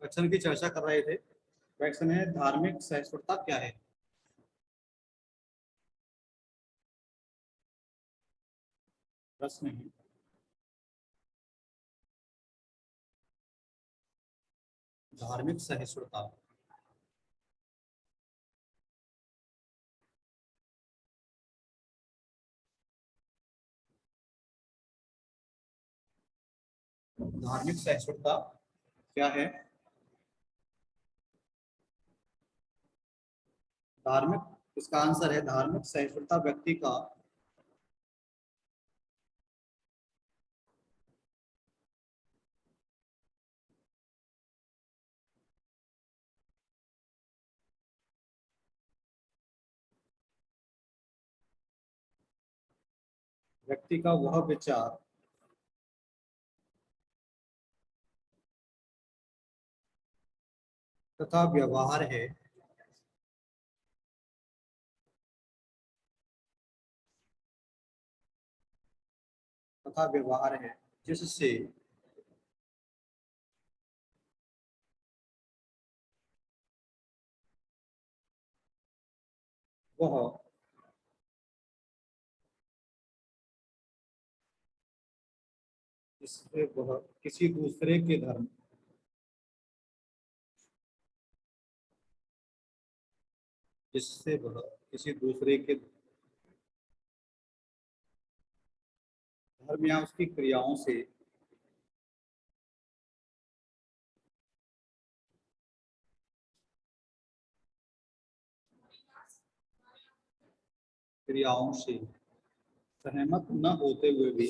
Question की चर्चा कर रहे थे। क्वेश्चन है धार्मिक सहिष्णुता क्या है। प्रश्न है धार्मिक सहिष्णुता धार्मिक सहिष्णुता क्या है। धार्मिक इसका आंसर है धार्मिक सहिष्णुता व्यक्ति का वह विचार तथा व्यवहार है जिससे वह किसी दूसरे के धर्म जिससे वह किसी दूसरे के धर्म या उसकी क्रियाओं से सहमत न होते हुए भी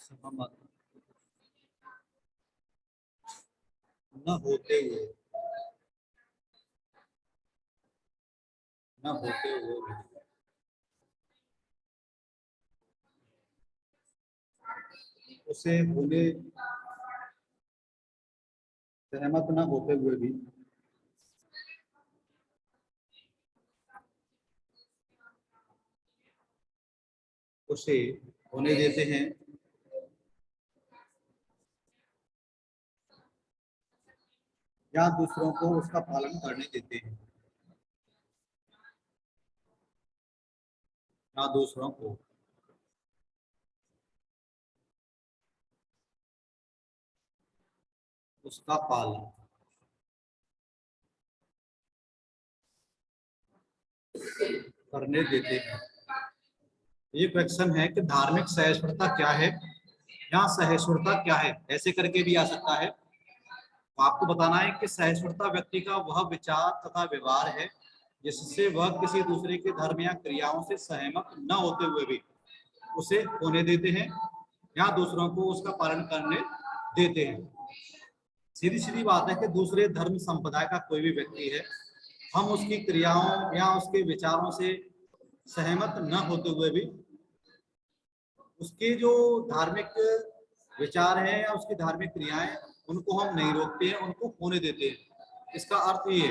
सहमत न होते हुए भी उसे होने सहमत न होते हुए भी उसे होने देते हैं या दूसरों को उसका पालन करने देते हैं या दूसरों को उसका पालन करने देते हैं। ये क्वेश्चन है कि धार्मिक सहिष्णुता क्या है या सहिष्णुता क्या है, ऐसे करके भी आ सकता है। तो आपको बताना है कि सहिष्णुता व्यक्ति का वह विचार तथा व्यवहार है जिससे वह किसी दूसरे के धर्म या क्रियाओं से सहमत न होते हुए भी उसे होने देते हैं या दूसरों को उसका पालन करने देते हैं। सीधी सीधी बात है कि दूसरे धर्म संप्रदाय का कोई भी व्यक्ति है, हम उसकी क्रियाओं या उसके विचारों से सहमत न होते हुए भी उसके जो धार्मिक विचार हैं या उसकी धार्मिक क्रियाएं उनको हम नहीं रोकते हैं, उनको होने देते हैं। इसका अर्थ ये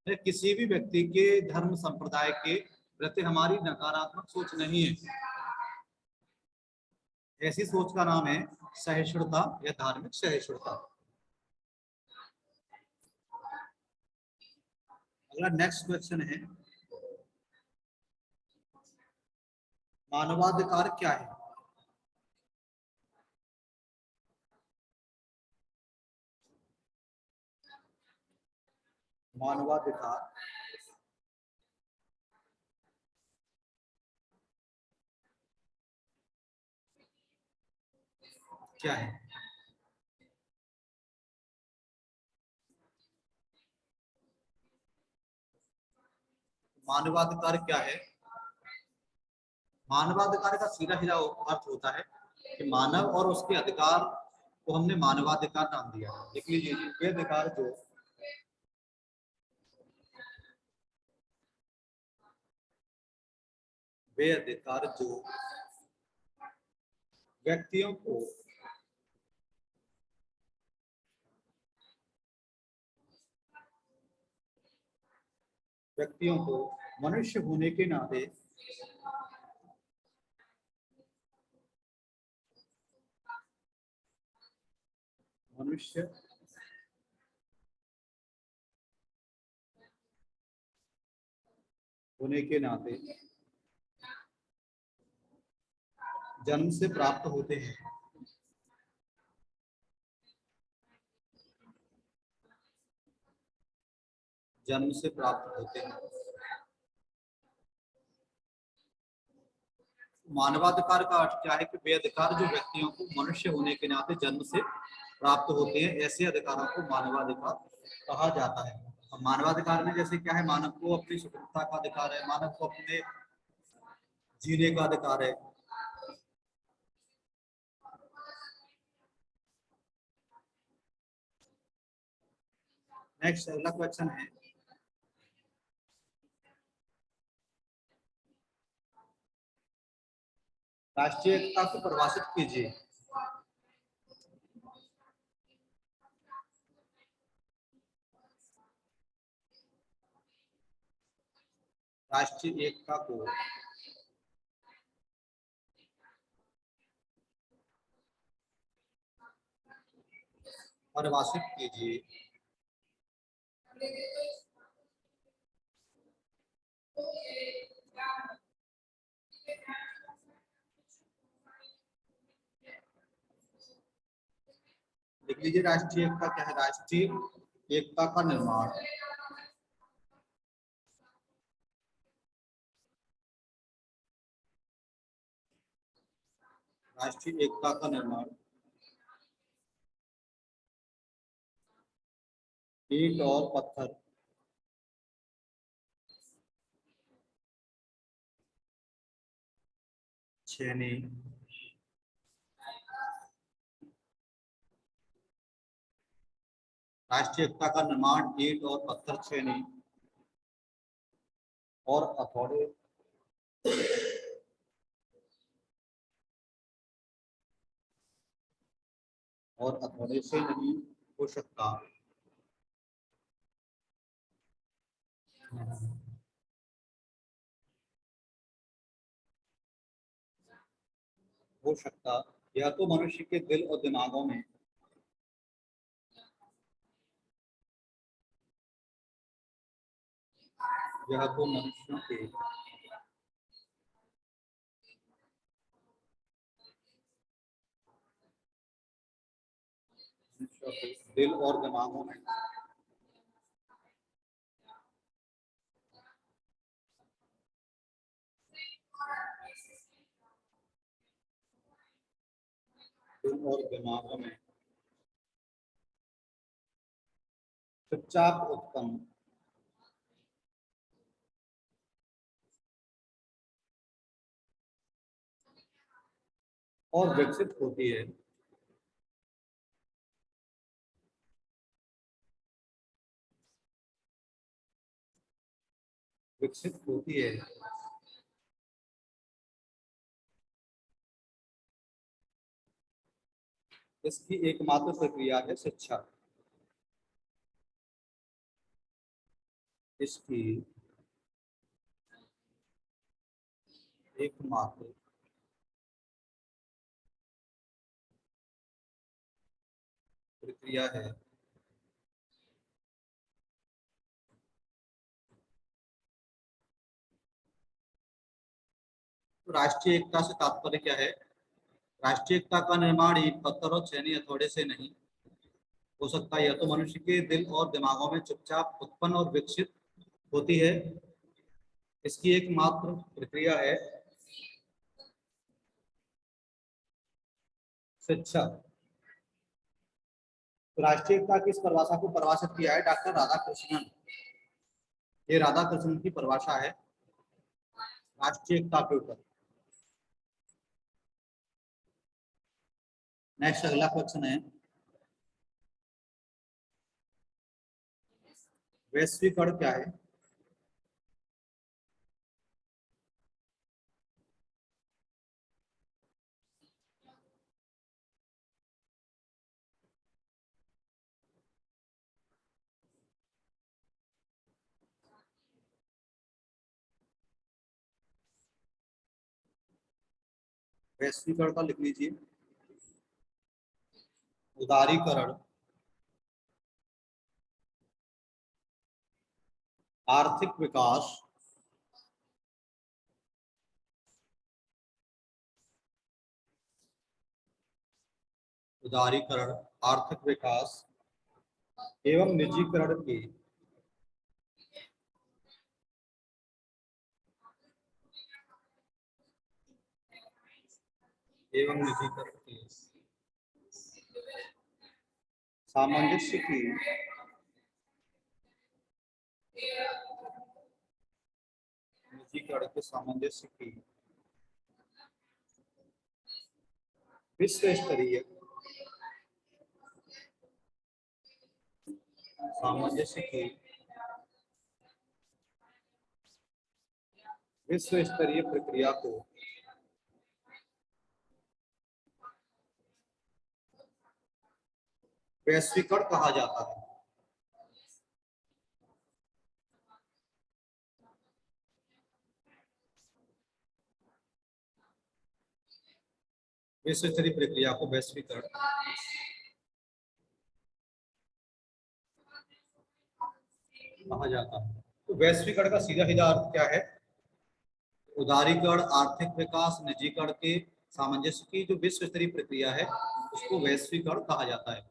है किसी भी व्यक्ति के धर्म संप्रदाय के प्रति हमारी नकारात्मक सोच नहीं है। ऐसी सोच का नाम है सहिष्णुता या धार्मिक सहिष्णुता। अगला नेक्स्ट क्वेश्चन है मानवाधिकार क्या है। मानवाधिकार क्या है। मानवाधिकार क्या है। मानवाधिकार का सीधा सीधा अर्थ होता है कि मानव और उसके अधिकार को हमने मानवाधिकार नाम दिया। देख लीजिए ये अधिकार जो वे अधिकार जो व्यक्तियों को मनुष्य होने के नाते मनुष्य होने के नाते जन्म से प्राप्त होते हैं। जन्म से प्राप्त होते हैं। मानवाधिकार का अर्थ क्या है कि वे अधिकार जो व्यक्तियों को मनुष्य होने के नाते जन्म से प्राप्त होते हैं, ऐसे अधिकारों को मानवाधिकार कहा जाता है। अब मानवाधिकार में जैसे क्या है, मानव को अपनी स्वतंत्रता का अधिकार है, मानव को अपने जीने का अधिकार है। नेक्स्ट अगला क्वेश्चन है, राष्ट्रीय एकता को परिभाषित कीजिए। राष्ट्रीय एकता को परिभाषित कीजिए। लिख लीजिए, राष्ट्रीय एकता क्या है? राष्ट्रीय एकता का निर्माण राष्ट्रीय एकता का निर्माण ईंट और पत्थर छेनी राष्ट्रीय एकता का निर्माण ईंट और पत्थर छेनी और हथौड़े से नहीं हो सकता। हो सकता यह तो मनुष्य के दिल और दिमागों में यह तो मनुष्यों के दिल और दिमागों में दिल और दिमागों में चुपचाप उत्पन्न और विकसित होती है। विकसित होती है। इसकी एकमात्र प्रक्रिया है शिक्षा। इसकी एकमात्र प्रक्रिया है तो राष्ट्रीय एकता से तात्पर्य क्या है? राष्ट्रीय एकता का निर्माण ईंट पत्थर और छेनी हथौड़े से नहीं हो सकता। यह तो मनुष्य के दिल और दिमागों में चुपचाप उत्पन्न और विकसित होती है। इसकी एकमात्र प्रक्रिया है शिक्षा। तो राष्ट्रीय एकता की इस परिभाषा को परिभाषित किया है डॉक्टर राधाकृष्णन। ये राधाकृष्णन की परिभाषा है राष्ट्रीय एकता के ऊपर। नेक्स्ट अगला क्वेश्चन है, वैश्वीकरण क्या है? वैश्वीकरण का लिख लीजिए, उदारीकरण आर्थिक विकास उदारीकरण, आर्थिक विकास एवं निजीकरण की सामंजस्य की निजीकरण के सामंजस्य की विश्व स्तरीय सामंजस्य की विश्व स्तरीय प्रक्रिया को वैश्वीकरण कहा जाता है। विश्व स्तरीय प्रक्रिया को वैश्वीकरण कहा जाता है। तो वैश्वीकरण का सीधा सीधा अर्थ क्या है? उदारीकरण, आर्थिक विकास, निजीकरण के सामंजस्य की जो विश्व स्तरीय प्रक्रिया है उसको वैश्वीकरण कहा जाता है।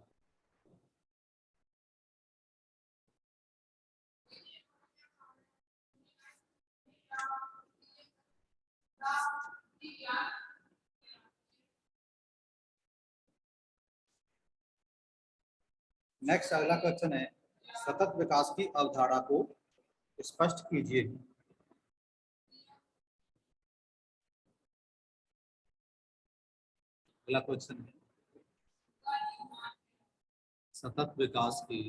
नेक्स्ट अगला क्वेश्चन है, सतत विकास की अवधारणा को स्पष्ट कीजिए। अगला क्वेश्चन है, सतत विकास की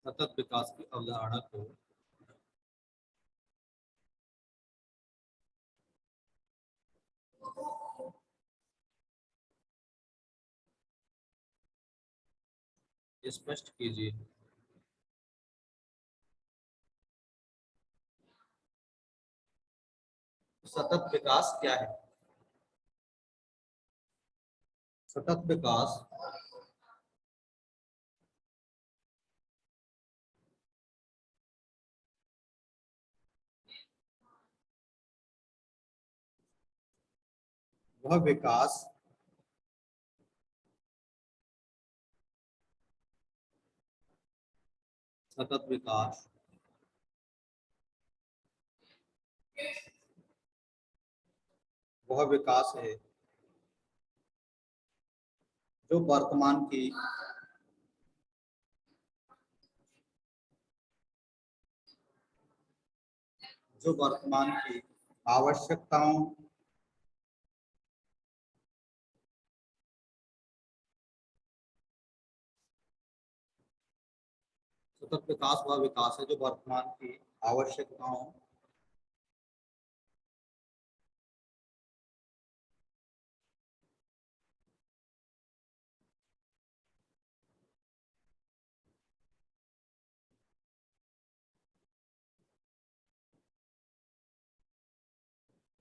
सतत विकास की अवधारणा को स्पष्ट कीजिए। सतत विकास क्या है? सतत विकास वह विकास सतत विकास वह विकास है जो वर्तमान की आवश्यकताओं सतत विकास वह विकास है जो वर्तमान की आवश्यकताओं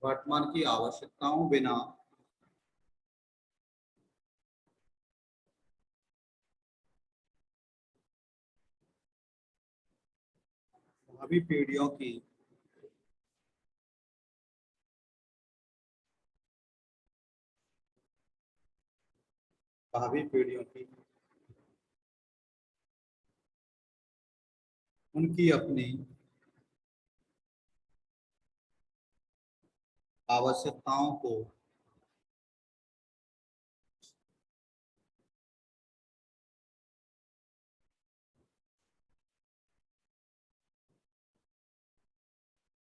वर्तमान की आवश्यकताओं बिना भावी पीढ़ियों की भावी पीढ़ियों की उनकी अपनी आवश्यकताओं को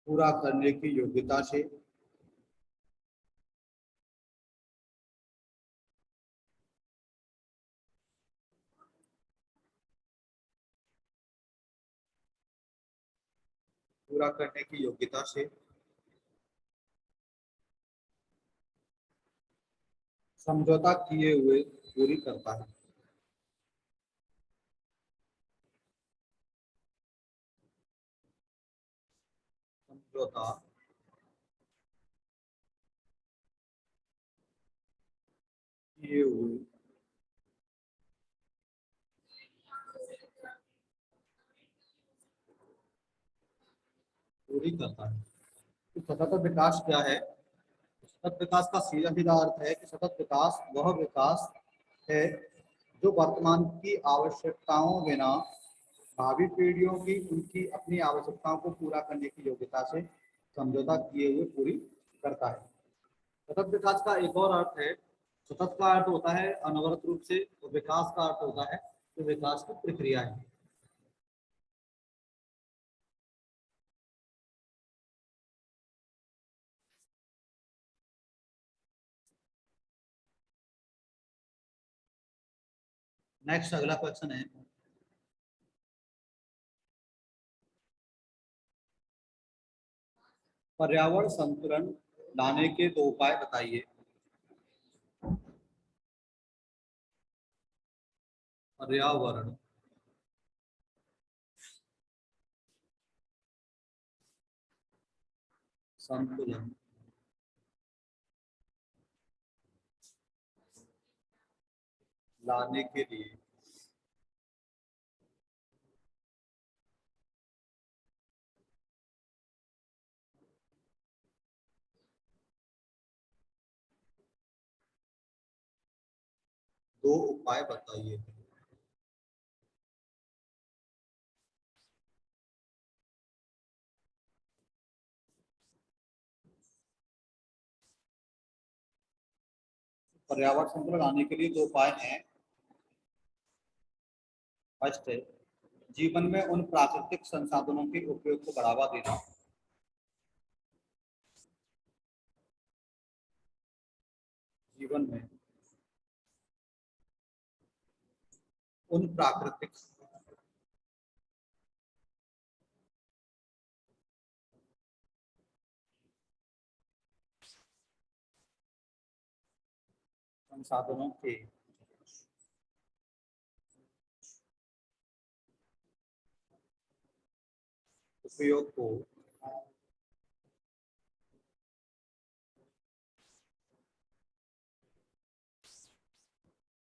पूरा करने की योग्यता से पूरा करने की योग्यता से समझौता किए हुए पूरी करता है। समझौता किए हुए पूरी करता है। तो सतत विकास क्या है? सतत विकास का सीधा सीधा अर्थ है कि सतत विकास वह विकास है जो वर्तमान की आवश्यकताओं बिना भावी पीढ़ियों की उनकी अपनी आवश्यकताओं को पूरा करने की योग्यता से समझौता किए हुए पूरी करता है। सतत विकास का एक और अर्थ है, सतत का अर्थ होता है अनवरत रूप से, और विकास का अर्थ होता है तो विकास की प्रक्रिया है। नेक्स्ट अगला क्वेश्चन है, पर्यावरण संतुलन लाने के दो उपाय बताइए। पर्यावरण संतुलन लाने के लिए दो उपाय बताइए। पर्यावरण संतुलन लाने के लिए दो उपाय हैं। फर्स्ट है, जीवन में उन प्राकृतिक संसाधनों के उपयोग को बढ़ावा देना। जीवन में उन प्राकृतिक संसाधनों के उपयोग को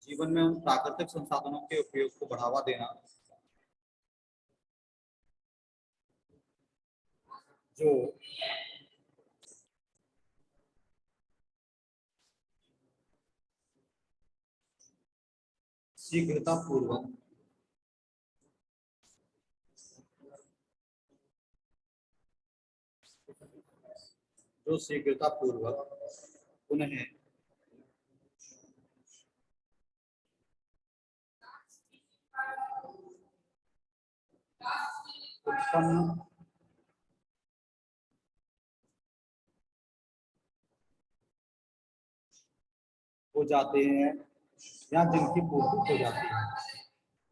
जीवन में उन प्राकृतिक संसाधनों के उपयोग को बढ़ावा देना जो शीघ्रता पूर्वक पुनः उत्पन्न हो जाते हैं या जिनकी पूर्ति हो जाती है,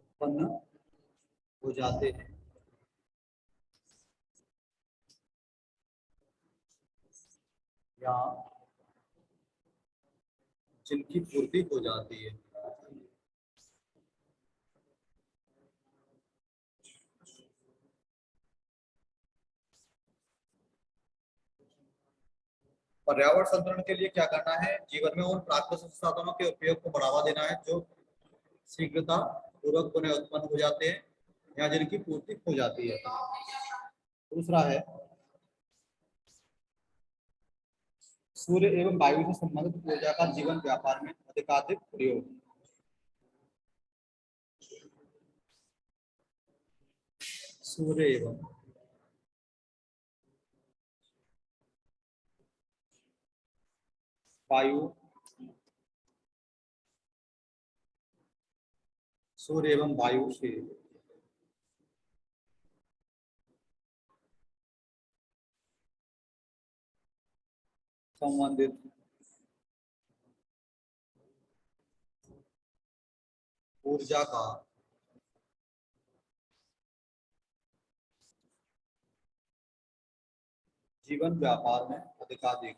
उत्पन्न हो जाते हैं या जिनकी पूर्ति हो जाती है। पर्यावरण संतुलन के लिए क्या करना है? जीवन में उन प्राकृतिक संसाधनों के उपयोग को बढ़ावा देना है जो शीघ्रता पूर्वक पुनः उत्पन्न हो जाते हैं या जिनकी पूर्ति हो जाती है। दूसरा है, सूर्य एवं वायु से संबंधित ऊर्जा का जीवन व्यापार में अधिकाधिक प्रयोग। सूर्य एवं वायु सूर्य एवं वायु से संबंधित ऊर्जा का जीवन व्यापार में अधिकाधिक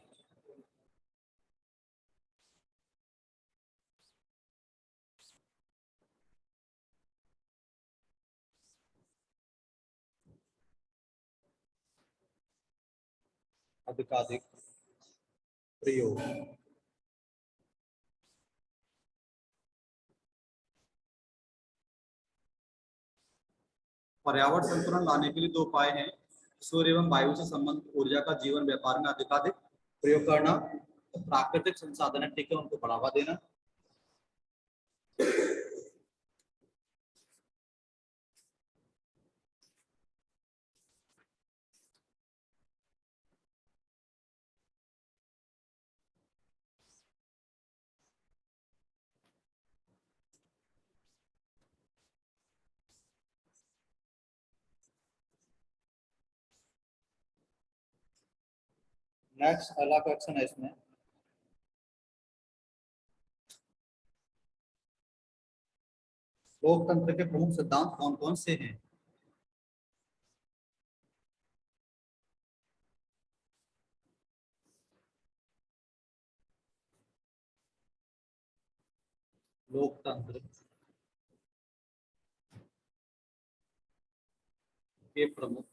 अधिकाधिक प्रयोग। पर्यावरण संतुलन लाने के लिए दो उपाय हैं। सूर्य एवं वायु से संबंधित ऊर्जा का जीवन व्यापार में अधिकाधिक प्रयोग करना, तो प्राकृतिक संसाधन है, ठीक है, उनको बढ़ावा देना। नेक्स्ट अगला क्वेश्चन है इसमें, लोकतंत्र के प्रमुख सिद्धांत कौन कौन से हैं? लोकतंत्र के प्रमुख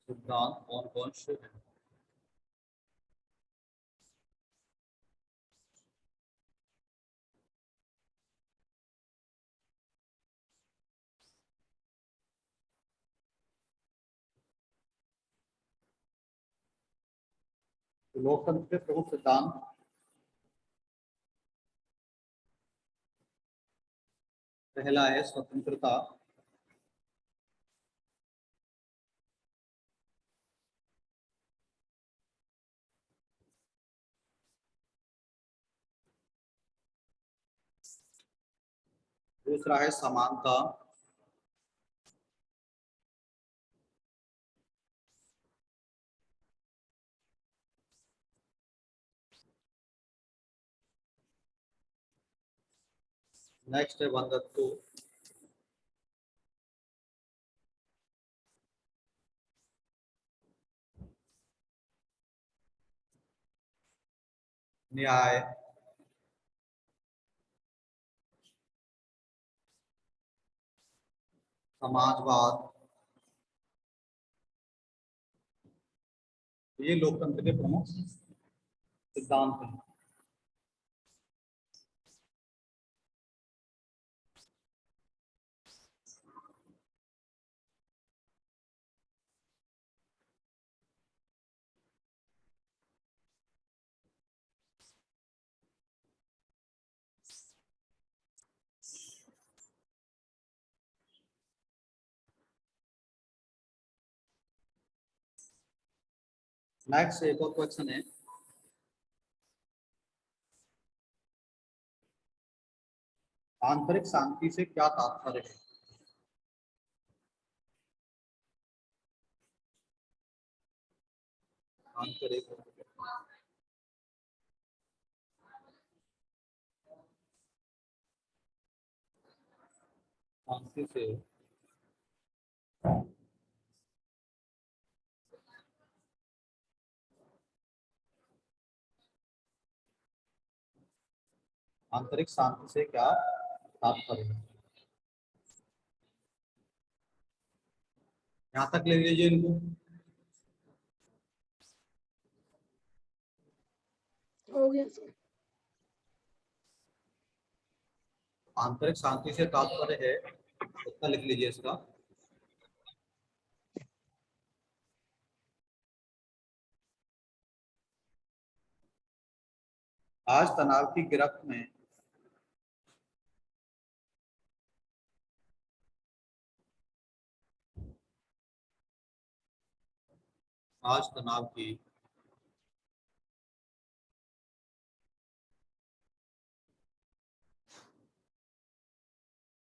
सिद्धांत कौन कौन से हैं? तो लोकतंत्र के प्रमुख सिद्धांत, पहला है स्वतंत्रता, दूसरा है समानता, नेक्स्ट है बंधुत्व, न्याय, समाजवाद। ये लोकतंत्र के प्रमुख सिद्धांत हैं। नेक्स्ट एक और क्वेश्चन है, आंतरिक शांति से क्या तात्पर्य है? आंतरिक शांति से आंतरिक शांति से क्या तात्पर्य है? यहाँ तक ले लीजिए इनको। हो गया सर। आंतरिक शांति से तात्पर्य है, उत्तर लिख लीजिए इसका, आज तनाव की गिरफ्त में आज तनाव की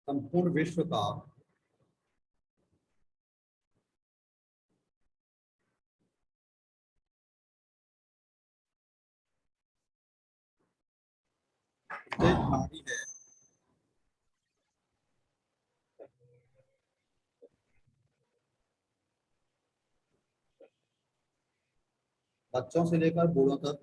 संपूर्ण विश्व का नारी है, बच्चों से लेकर बूढ़ों तक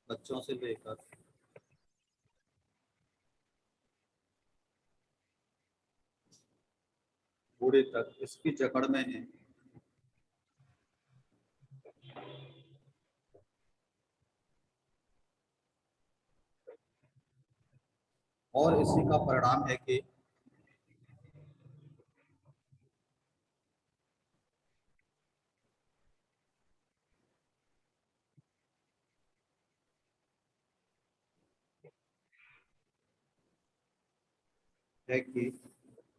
बच्चों बच्चों से लेकर बूढ़े तक इसकी जकड़ में है। और इसी का परिणाम है कि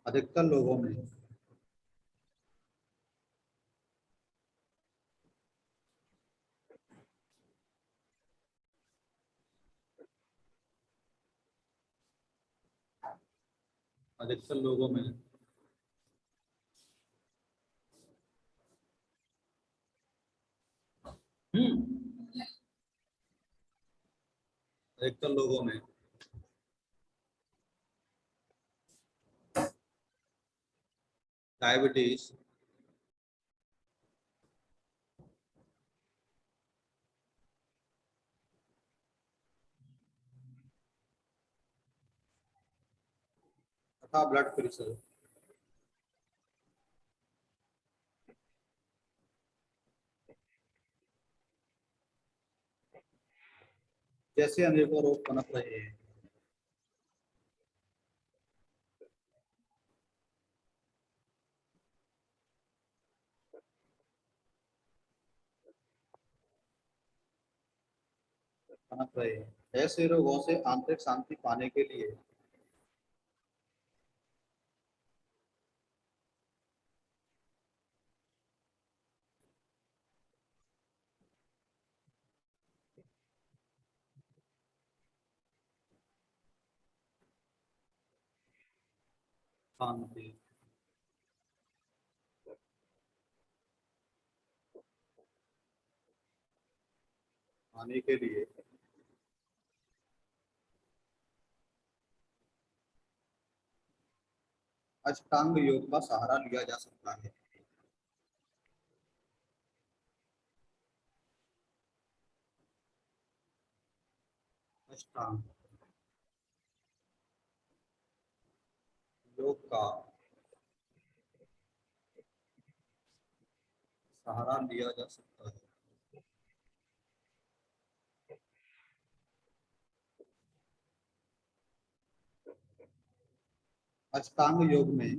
अधिकतर लोगों में अधिकतर लोगों में अधिकतर लोगों में डायबिटीज तथा ब्लड प्रेशर जैसे अनेकों रोग पनप रहे हैं। ऐसे रोगों से आंतरिक शांति पाने के लिए शांति पाने के लिए अष्टांग योग का सहारा लिया जा सकता है। अष्टांग योग का सहारा लिया जा सकता है। अष्टांग योग में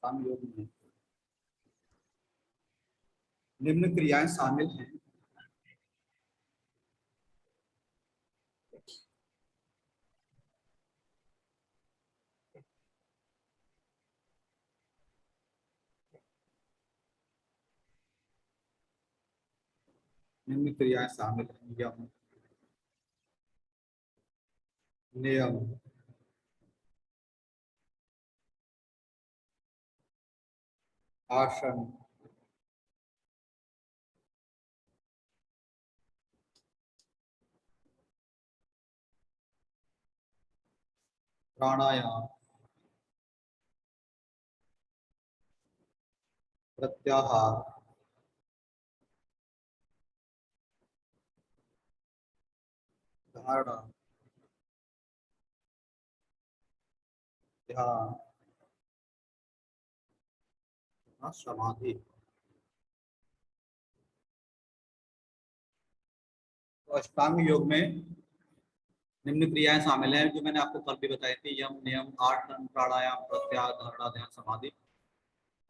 अष्टांग योग में निम्न क्रियाएं शामिल हैं। निम्न क्रियाएं शामिल हैं। यम, नियम, आसन, प्राणायाम, प्रत्याहार, धारणा, ध्यान, तथा समाधि। तो अष्टांग योग में निम्न क्रियाएं शामिल हैं जो मैंने आपको कल भी बताई थी। यम, नियम, आसन, प्राणायाम, प्रत्याहार, धारणा, ध्यान, समाधि।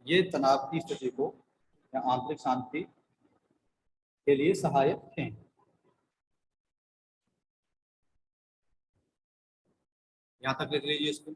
ये तनाव की स्थिति को या आंतरिक शांति के लिए सहायक हैं। यहाँ तक लिख लीजिए इसको।